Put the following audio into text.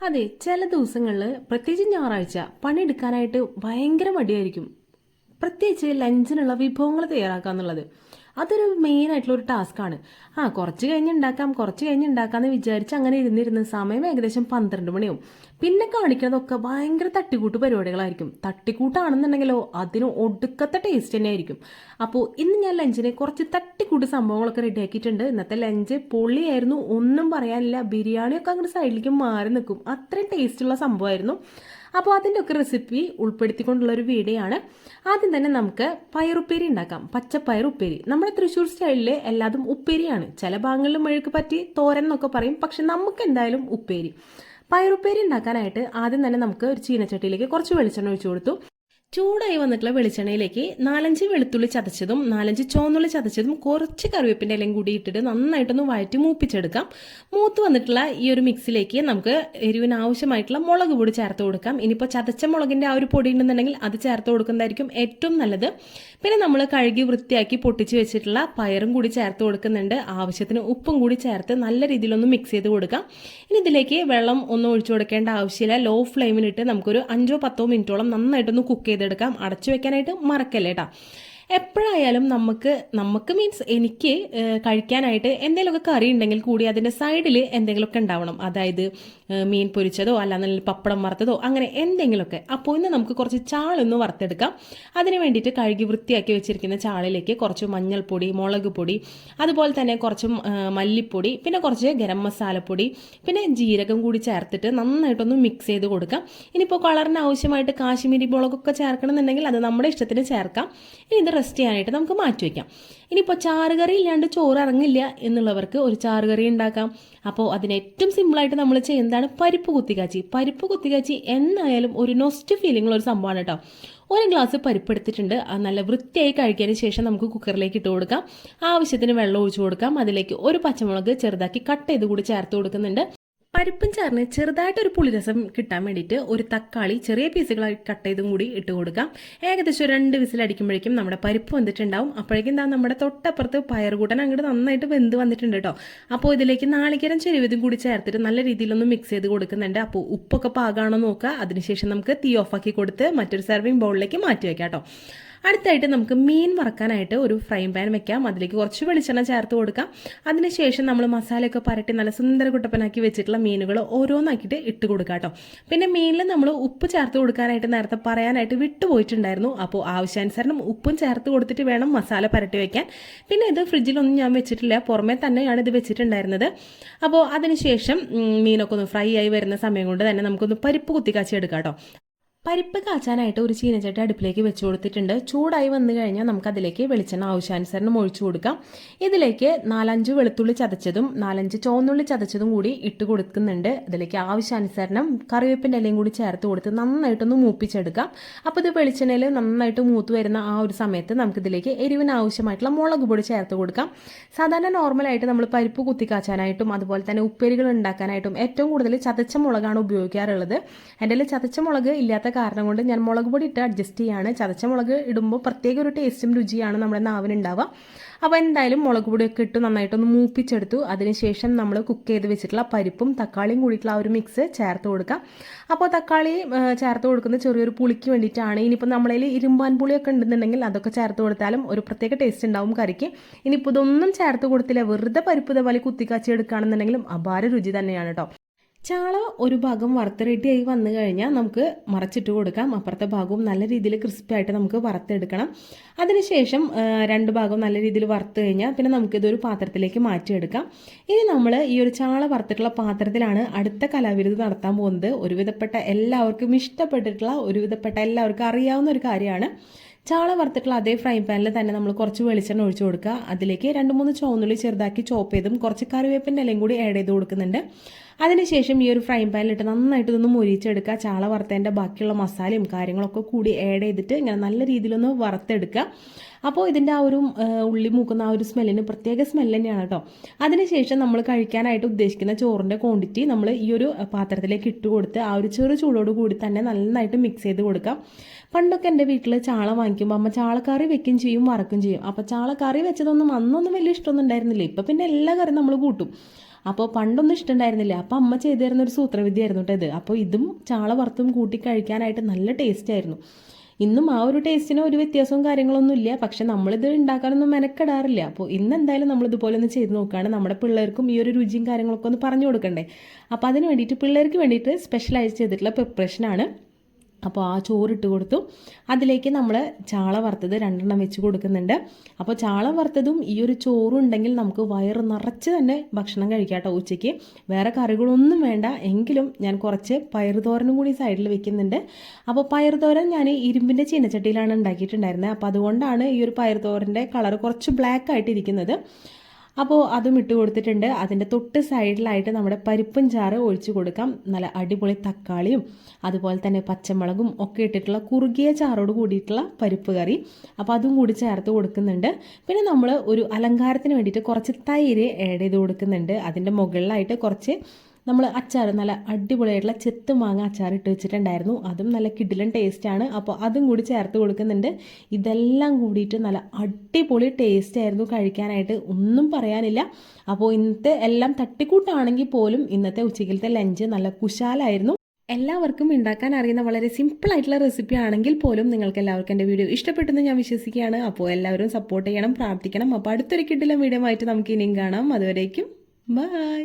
അതെ, ചില ദിവസങ്ങളിൽ പ്രത്യേകിച്ച് ഞായറാഴ്ച പണിയെടുക്കാനായിട്ട് ഭയങ്കര മടിയായിരിക്കും. പ്രത്യേകിച്ച് ലഞ്ചിനുള്ള വിഭവങ്ങൾ തയ്യാറാക്കുക എന്നുള്ളത് അതൊരു മെയിൻ ആയിട്ടുള്ള ഒരു ടാസ്ക്കാണ്. കുറച്ച് കഴിഞ്ഞ് ഉണ്ടാക്കാം കുറച്ച് കഴിഞ്ഞ് ഉണ്ടാക്കാമെന്ന് വിചാരിച്ച് അങ്ങനെ ഇരുന്നിരുന്ന് സമയം ഏകദേശം 12 മണിയാവും. പിന്നെ കാണിക്കുന്നതൊക്കെ ഭയങ്കര തട്ടിക്കൂട്ട് പരിപാടികളായിരിക്കും. തട്ടിക്കൂട്ടാണെന്നുണ്ടെങ്കിലോ അതിന് ഒടുക്കത്തെ ടേസ്റ്റ് തന്നെ ആയിരിക്കും. അപ്പോൾ ഇന്ന് ഞാൻ ലഞ്ചിന് കുറച്ച് തട്ടിക്കൂട്ട് സംഭവങ്ങളൊക്കെ റെഡിയാക്കിയിട്ടുണ്ട്. ഇന്നത്തെ ലഞ്ച് പൊള്ളിയായിരുന്നു, ഒന്നും പറയാനില്ല. ബിരിയാണിയൊക്കെ അങ്ങോട്ട് സൈഡിലേക്ക് മാറി നിൽക്കും, അത്രയും ടേസ്റ്റുള്ള സംഭവമായിരുന്നു. അപ്പോൾ അതിൻ്റെ ഒക്കെ റെസിപ്പി ഉൾപ്പെടുത്തിക്കൊണ്ടുള്ള ഒരു വീഡിയോ ആണ്. ആദ്യം തന്നെ നമുക്ക് പയറുപ്പേരി ഉണ്ടാക്കാം. പച്ചപ്പയർ ഉപ്പേരി നമ്മുടെ തൃശ്ശൂർ സ്റ്റൈലിൽ എല്ലാതും ഉപ്പേരിയാണ്. ചില ഭാഗങ്ങളിൽ മെഴുക്ക് പറ്റി തോരൻ എന്നൊക്കെ പറയും, പക്ഷെ നമുക്ക് എന്തായാലും ഉപ്പേരി. പയറുപ്പേരി ഉണ്ടാക്കാനായിട്ട് ആദ്യം തന്നെ നമുക്ക് ഒരു ചീനച്ചട്ടിയിലേക്ക് കുറച്ച് വെളിച്ചെണ്ണ ഒഴിച്ചു കൊടുത്തു. ചൂടായി വന്നിട്ടുള്ള വെളിച്ചെണ്ണയിലേക്ക് 4-5 വെളുത്തുള്ളി ചതച്ചതും 4-5 ചുവന്നുള്ളി ചതച്ചതും കുറച്ച് കറിവേപ്പിൻ്റെ ഇലയും കൂടി ഇട്ടിട്ട് നന്നായിട്ടൊന്ന് വഴറ്റി മൂപ്പിച്ചെടുക്കാം. മൂത്ത് വന്നിട്ടുള്ള ഈ ഒരു മിക്സിലേക്ക് നമുക്ക് എരിവിന് ആവശ്യമായിട്ടുള്ള മുളക് പൊടി ചേർത്ത് കൊടുക്കാം. ഇനിയിപ്പോൾ ചതച്ച മുളകിൻ്റെ ആ ഒരു പൊടി ഉണ്ടെന്നുണ്ടെങ്കിൽ അത് ചേർത്ത് കൊടുക്കുന്നതായിരിക്കും ഏറ്റവും നല്ലത്. പിന്നെ നമ്മൾ കഴുകി വൃത്തിയാക്കി പൊട്ടിച്ച് വെച്ചിട്ടുള്ള പയറും കൂടി ചേർത്ത് കൊടുക്കുന്നുണ്ട്. ആവശ്യത്തിന് ഉപ്പും കൂടി ചേർത്ത് നല്ല രീതിയിലൊന്ന് മിക്സ് ചെയ്ത് കൊടുക്കാം. ഇനി ഇതിലേക്ക് വെള്ളം ഒന്നും ഒഴിച്ചു കൊടുക്കേണ്ട ആവശ്യമില്ല. ലോ ഫ്ലെയിമിലിട്ട് നമുക്കൊരു 5-10 മിനിറ്റോളം നന്നായിട്ടൊന്ന് കുക്ക് ചെയ്തെടുക്കാം. അടച്ചു വെക്കാനായിട്ട് മറക്കല്ലേ കേട്ടോ. എപ്പോഴായാലും നമുക്ക് മീൻസ് എനിക്ക് കഴിക്കാനായിട്ട് എന്തെങ്കിലുമൊക്കെ കറി ഉണ്ടെങ്കിൽ കൂടി അതിൻ്റെ സൈഡിൽ എന്തെങ്കിലുമൊക്കെ ഉണ്ടാവണം. അതായത് മീൻ പൊരിച്ചതോ അല്ലാന്നുണ്ടെങ്കിൽ പപ്പടം വറുത്തതോ അങ്ങനെ എന്തെങ്കിലുമൊക്കെ. അപ്പോൾ ഇന്ന് നമുക്ക് കുറച്ച് ചാളൊന്ന് വറുത്തെടുക്കാം. അതിന് വേണ്ടിയിട്ട് കഴുകി വൃത്തിയാക്കി വെച്ചിരിക്കുന്ന ചാളിലേക്ക് കുറച്ച് മഞ്ഞൾപ്പൊടി, മുളക് പൊടി, അതുപോലെ തന്നെ കുറച്ച് മല്ലിപ്പൊടി, പിന്നെ കുറച്ച് ഗരം മസാലപ്പൊടി, പിന്നെ ജീരകം കൂടി ചേർത്തിട്ട് നന്നായിട്ടൊന്ന് മിക്സ് ചെയ്ത് കൊടുക്കാം. ഇനിയിപ്പോൾ കളറിന് ആവശ്യമായിട്ട് കാശ്മീരി മുളകൊക്കെ ചേർക്കണമെന്നുണ്ടെങ്കിൽ അത് നമ്മുടെ ഇഷ്ടത്തിന് ചേർക്കാം. ഇനി ഇത് റെസ്റ്റ് ചെയ്യാനായിട്ട് നമുക്ക് മാറ്റി വയ്ക്കാം. ഇനിയിപ്പോൾ ചാറുകറി ഇല്ലാണ്ട് ചോറ് ഇറങ്ങില്ല എന്നുള്ളവർക്ക് ഒരു ചാറുകറി ഉണ്ടാക്കാം. അപ്പോൾ അതിന് ഏറ്റവും സിമ്പിളായിട്ട് നമ്മൾ ചെയ്യുന്നതാണ് പരിപ്പ് കുത്തിക്കാച്ചി. പരിപ്പ് കുത്തിക്കാച്ചി എന്നായാലും ഒരു നൊസ്റ്റ് ഫീലിംഗുള്ള ഒരു സംഭവമാണ് കേട്ടോ. ഒരു ഗ്ലാസ് പരിപ്പ് എടുത്തിട്ടുണ്ട്. അത് നല്ല വൃത്തിയായി കഴിക്കാന് ശേഷം നമുക്ക് കുക്കറിലേക്ക് ഇട്ട് കൊടുക്കാം. ആവശ്യത്തിന് വെള്ളം ഒഴിച്ചു കൊടുക്കാം. അതിലേക്ക് ഒരു പച്ചമുളക് ചെറുതാക്കി കട്ട് ചെയ്ത് കൂടി ചേർത്ത് കൊടുക്കുന്നുണ്ട്. പരിപ്പും ചേർന്ന് ചെറുതായിട്ടൊരു പുളിരസം കിട്ടാൻ വേണ്ടിയിട്ട് ഒരു തക്കാളി ചെറിയ പീസുകളായി കട്ട് ചെയ്തും കൂടി ഇട്ട് കൊടുക്കാം. ഏകദേശം 2 വിസിലടിക്കുമ്പോഴേക്കും നമ്മുടെ പരിപ്പ് വന്നിട്ടുണ്ടാവും. അപ്പോഴേക്കും നമ്മുടെ തൊട്ടപ്പുറത്ത് പയറുകൂട്ടൻ അങ്ങോട്ട് നന്നായിട്ട് വെന്ത് വന്നിട്ടുണ്ട് കേട്ടോ. അപ്പോൾ ഇതിലേക്ക് നാളികേരം ചെരുവതും കൂടി ചേർത്തിട്ട് നല്ല രീതിയിലൊന്ന് മിക്സ് ചെയ്ത് കൊടുക്കുന്നുണ്ട്. അപ്പോൾ ഉപ്പൊക്കെ പാകാണോ നോക്കുക. അതിനുശേഷം നമുക്ക് തീ ഓഫാക്കി കൊടുത്ത് മറ്റൊരു സർവിങ് ബൗളിലേക്ക് മാറ്റി വയ്ക്കാം കേട്ടോ. അടുത്തായിട്ട് നമുക്ക് മീൻ വറക്കാനായിട്ട് ഒരു ഫ്രൈ പാൻ വെക്കാം. അതിലേക്ക് കുറച്ച് വെളിച്ചെണ്ണ ചേർത്ത് കൊടുക്കാം. അതിനുശേഷം നമ്മൾ മസാലയൊക്കെ പരട്ടി നല്ല സുന്ദര കുട്ടപ്പനാക്കി വെച്ചിട്ടുള്ള മീനുകൾ ഓരോന്നാക്കിയിട്ട് ഇട്ട് കൊടുക്കാം കേട്ടോ. പിന്നെ മീനിൽ നമ്മൾ ഉപ്പ് ചേർത്ത് കൊടുക്കാനായിട്ട് നേരത്തെ പറയാനായിട്ട് വിട്ടുപോയിട്ടുണ്ടായിരുന്നു. അപ്പോൾ ആവശ്യാനുസരണം ഉപ്പും ചേർത്ത് കൊടുത്തിട്ട് വേണം മസാല പരട്ടി വെക്കാൻ. പിന്നെ ഇത് ഫ്രിഡ്ജിലൊന്നും ഞാൻ വെച്ചിട്ടില്ല, പുറമേ തന്നെയാണ് ഇത് വെച്ചിട്ടുണ്ടായിരുന്നത്. അപ്പോൾ അതിനുശേഷം മീനൊക്കെ ഒന്ന് ഫ്രൈ ആയി വരുന്ന സമയം കൊണ്ട് തന്നെ നമുക്കൊന്ന് പരിപ്പ് കുത്തിക്കാച്ചി എടുക്കാം കേട്ടോ. പരിപ്പ് കാച്ചാനായിട്ട് ഒരു ചീനച്ചട്ടി അടുപ്പിലേക്ക് വെച്ച് കൊടുത്തിട്ടുണ്ട്. ചൂടായി വന്നു കഴിഞ്ഞാൽ നമുക്കതിലേക്ക് വെളിച്ചെണ്ണ ആവശ്യാനുസരണം ഒഴിച്ചു കൊടുക്കാം. ഇതിലേക്ക് 4-5 വെളുത്തുള്ളി ചതച്ചതും 4-5 ചുവന്നുള്ളി ചതച്ചതും കൂടി ഇട്ട് കൊടുക്കുന്നുണ്ട്. ഇതിലേക്ക് ആവശ്യാനുസരണം കറിവേപ്പിൻ്റെ ഇലയും കൂടി ചേർത്ത് കൊടുത്ത് നന്നായിട്ടൊന്ന് മൂപ്പിച്ചെടുക്കാം. അപ്പോൾ ഇത് വെളിച്ചെണ്ണയിൽ നന്നായിട്ട് മൂത്ത് വരുന്ന ആ ഒരു സമയത്ത് നമുക്കിതിലേക്ക് എരിവിന് ആവശ്യമായിട്ടുള്ള മുളക് പൊടി ചേർത്ത് കൊടുക്കാം. സാധാരണ നോർമലായിട്ട് നമ്മൾ പരിപ്പ് കുത്തിക്കാച്ചാനായിട്ടും അതുപോലെ തന്നെ ഉപ്പേരികൾ ഉണ്ടാക്കാനായിട്ടും ഏറ്റവും കൂടുതൽ ചതച്ച മുളകാണ് ഉപയോഗിക്കാറുള്ളത്. എൻ്റെ ചതച്ച മുളക് ഇല്ലാത്ത കാരണം കൊണ്ട് ഞാൻ മുളക് പൊടി ഇട്ട് അഡ്ജസ്റ്റ് ചെയ്യാണ്. ചതച്ച മുളക് ഇടുമ്പോൾ പ്രത്യേക ഒരു ടേസ്റ്റും രുചിയാണ് നമ്മുടെ നാവിനുണ്ടാവുക. അപ്പോൾ എന്തായാലും മുളക് പൊടിയൊക്കെ ഇട്ട് നന്നായിട്ടൊന്ന് മൂപ്പിച്ചെടുത്തു. അതിനുശേഷം നമ്മൾ കുക്ക് ചെയ്ത് വെച്ചിട്ടുള്ള പരിപ്പും തക്കാളിയും കൂടിയിട്ടുള്ള ആ ഒരു മിക്സ് ചേർത്ത് കൊടുക്കാം. അപ്പോൾ തക്കാളി ചേർത്ത് കൊടുക്കുന്നത് ചെറിയൊരു പുളിക്ക് വേണ്ടിയിട്ടാണ്. ഇനിയിപ്പോൾ നമ്മളതിൽ ഇരുമ്പാൻ പുളിയൊക്കെ ഉണ്ടെന്നുണ്ടെങ്കിൽ അതൊക്കെ ചേർത്ത് കൊടുത്താലും ഒരു പ്രത്യേക ടേസ്റ്റ് ഉണ്ടാവും കറിക്ക്. ഇനിയിപ്പോൾ ഇതൊന്നും ചേർത്ത് കൊടുത്തില്ല, വെറുതെ പരിപ്പ് ഇതേപോലെ കുത്തിക്കാച്ചി എടുക്കുകയാണെന്നുണ്ടെങ്കിലും അപാര രുചി തന്നെയാണ് കേട്ടോ. ചാള ഒരു ഭാഗം വറുത്ത് റെഡിയായി വന്നു കഴിഞ്ഞാൽ നമുക്ക് മറച്ചിട്ട് കൊടുക്കാം. അപ്പുറത്തെ ഭാഗവും നല്ല രീതിയിൽ ക്രിസ്പി ആയിട്ട് നമുക്ക് വറുത്തെടുക്കണം. അതിനുശേഷം 2 ഭാഗവും നല്ല രീതിയിൽ വറുത്ത് കഴിഞ്ഞാൽ പിന്നെ നമുക്കിതൊരു പാത്രത്തിലേക്ക് മാറ്റിയെടുക്കാം. ഇനി നമ്മൾ ഈ ഒരു ചാള വറുത്തിട്ടുള്ള പാത്രത്തിലാണ് അടുത്ത കലാവിരുത് നടത്താൻ പോകുന്നത്. ഒരുവിധപ്പെട്ട എല്ലാവർക്കും ഇഷ്ടപ്പെട്ടിട്ടുള്ള, ഒരുവിധപ്പെട്ട എല്ലാവർക്കും അറിയാവുന്ന ഒരു കാര്യമാണ്. ചാള വറുത്തിട്ടുള്ള അതേ ഫ്രൈ പാനിൽ തന്നെ നമ്മൾ കുറച്ച് വെളിച്ചെണ്ണ ഒഴിച്ചു കൊടുക്കുക. അതിലേക്ക് 2-3 ചുവന്നുള്ളി ചെറുതാക്കി ചോപ്പ് ചെയ്തും കുറച്ച് കറിവേപ്പിൻ്റെ ഇലയും കൂടി ആഡ് ചെയ്ത് കൊടുക്കുന്നുണ്ട്. അതിനുശേഷം ഈ ഒരു ഫ്രൈ പാനിലിട്ട് നന്നായിട്ട് ഇതൊന്ന് മൊരിച്ചെടുക്കുക. ചാള വറുത്തതിൻ്റെ ബാക്കിയുള്ള മസാലയും കാര്യങ്ങളൊക്കെ കൂടി ആഡ് ചെയ്തിട്ട് ഇങ്ങനെ നല്ല രീതിയിലൊന്ന് വറുത്തെടുക്കുക. അപ്പോൾ ഇതിൻ്റെ ആ ഒരു ഉള്ളി മൂക്കുന്ന ആ ഒരു സ്മെല്ലിന് പ്രത്യേക സ്മെല്ല് തന്നെയാണ് കേട്ടോ. അതിനുശേഷം നമ്മൾ കഴിക്കാനായിട്ട് ഉദ്ദേശിക്കുന്ന ചോറിൻ്റെ ക്വാണ്ടിറ്റി നമ്മൾ ഈ ഒരു പാത്രത്തിലേക്ക് ഇട്ട് കൊടുത്ത് ആ ഒരു ചെറു ചൂടോട് കൂടി തന്നെ നന്നായിട്ട് മിക്സ് ചെയ്ത് കൊടുക്കാം. പണ്ടൊക്കെ എൻ്റെ വീട്ടിൽ ചാള വാങ്ങിക്കുമ്പോൾ അമ്മ ചാളക്കറി വെക്കുകയും ചെയ്യും, വറക്കുകയും ചെയ്യും. അപ്പോൾ ചാളക്കറി വെച്ചതൊന്നും അന്നൊന്നും വലിയ ഇഷ്ടമൊന്നും ഉണ്ടായിരുന്നില്ല. ഇപ്പം പിന്നെ എല്ലാ കറിയും നമ്മൾ കൂട്ടും. അപ്പോൾ പണ്ടൊന്നും ഇഷ്ടമുണ്ടായിരുന്നില്ല. അപ്പോൾ അമ്മ ചെയ്തു തരുന്ന ഒരു സൂത്രവിദ്യയായിരുന്നു കേട്ടോ ഇത്. അപ്പോൾ ഇതും ചാള വറുത്തും കൂട്ടി കഴിക്കാനായിട്ട് നല്ല ടേസ്റ്റ് ആയിരുന്നു. ഇന്നും ആ ഒരു ടേസ്റ്റിന് ഒരു വ്യത്യാസവും കാര്യങ്ങളൊന്നും ഇല്ല. പക്ഷെ നമ്മളിത് ഉണ്ടാക്കാനൊന്നും മെനക്കെടാറില്ല. അപ്പോൾ ഇന്ന് എന്തായാലും നമ്മളിതുപോലെ ഒന്ന് ചെയ്ത് നോക്കുകയാണ്. നമ്മുടെ പിള്ളേർക്കും ഈ ഒരു രുചിയും കാര്യങ്ങളൊക്കെ ഒന്ന് പറഞ്ഞു കൊടുക്കണ്ടേ. അപ്പോൾ അതിന് വേണ്ടിയിട്ട് പിള്ളേർക്ക് വേണ്ടിയിട്ട് സ്പെഷ്യലായിട്ട് ചെയ്തിട്ടുള്ള പ്രിപ്പറേഷനാണ്. അപ്പോൾ ആ ചോറിട്ട് കൊടുത്തു. അതിലേക്ക് നമ്മൾ ചാള വറുത്തത് 2 വെച്ച് കൊടുക്കുന്നുണ്ട്. അപ്പോൾ ചാള വറുത്തതും ഈ ഒരു ചോറും ഉണ്ടെങ്കിൽ നമുക്ക് വയറ് നിറച്ച് തന്നെ ഭക്ഷണം കഴിക്കാം കേട്ടോ ഉച്ചയ്ക്ക്. വേറെ കറികളൊന്നും വേണ്ട. എങ്കിലും ഞാൻ കുറച്ച് പയറുതോരനും കൂടി സൈഡിൽ വെക്കുന്നുണ്ട്. അപ്പോൾ പയറുതോരൻ ഞാൻ ഇരുമ്പിൻ്റെ ചീനച്ചട്ടിയിലാണ് ഉണ്ടാക്കിയിട്ടുണ്ടായിരുന്നത്. അപ്പോൾ അതുകൊണ്ടാണ് ഈ ഒരു പയറുതോരൻ്റെ കളർ കുറച്ച് ബ്ലാക്ക് ആയിട്ടിരിക്കുന്നത്. അപ്പോൾ അതും ഇട്ട് കൊടുത്തിട്ടുണ്ട്. അതിൻ്റെ തൊട്ട് സൈഡിലായിട്ട് നമ്മുടെ പരിപ്പും ചാറ് ഒഴിച്ച് കൊടുക്കാം. നല്ല അടിപൊളി തക്കാളിയും അതുപോലെ തന്നെ പച്ചമുളകും ഒക്കെ ഇട്ടിട്ടുള്ള കുറുകിയ ചാറോട് കൂടിയിട്ടുള്ള പരിപ്പ് കറി. അപ്പോൾ അതും കൂടി ചേർത്ത് കൊടുക്കുന്നുണ്ട്. പിന്നെ നമ്മൾ ഒരു അലങ്കാരത്തിന് വേണ്ടിയിട്ട് കുറച്ച് തൈര് ആഡ് ചെയ്ത് കൊടുക്കുന്നുണ്ട്. അതിൻ്റെ മുകളിലായിട്ട് കുറച്ച് നമ്മൾ അച്ചാർ, നല്ല അടിപൊളിയായിട്ടുള്ള ചെത്ത് മാങ്ങ അച്ചാർ ഇട്ട് വെച്ചിട്ടുണ്ടായിരുന്നു. അതും നല്ല കിടിലൻ ടേസ്റ്റാണ്. അപ്പോൾ അതും കൂടി ചേർത്ത് കൊടുക്കുന്നുണ്ട്. ഇതെല്ലാം കൂടിയിട്ട് നല്ല അടിപൊളി ടേസ്റ്റ് ആയിരുന്നു. കഴിക്കാനായിട്ട് ഒന്നും പറയാനില്ല. അപ്പോൾ ഇന്നത്തെ എല്ലാം തട്ടിക്കൂട്ടാണെങ്കിൽ പോലും ഇന്നത്തെ ഉച്ചയ്ക്കലത്തെ ലഞ്ച് നല്ല കുശാലായിരുന്നു. എല്ലാവർക്കും ഉണ്ടാക്കാൻ അറിയുന്ന വളരെ സിമ്പിളായിട്ടുള്ള റെസിപ്പി ആണെങ്കിൽ പോലും നിങ്ങൾക്ക് എല്ലാവർക്കും എൻ്റെ വീഡിയോ ഇഷ്ടപ്പെട്ടെന്ന് ഞാൻ വിശ്വസിക്കുകയാണ്. അപ്പോൾ എല്ലാവരും സപ്പോർട്ട് ചെയ്യണം, പ്രാർത്ഥിക്കണം. അപ്പോൾ അടുത്തൊരു കിടിലൻ വീഡിയോ ആയിട്ട് നമുക്ക് ഇനിയും കാണാം. അതുവരേക്കും ബൈ.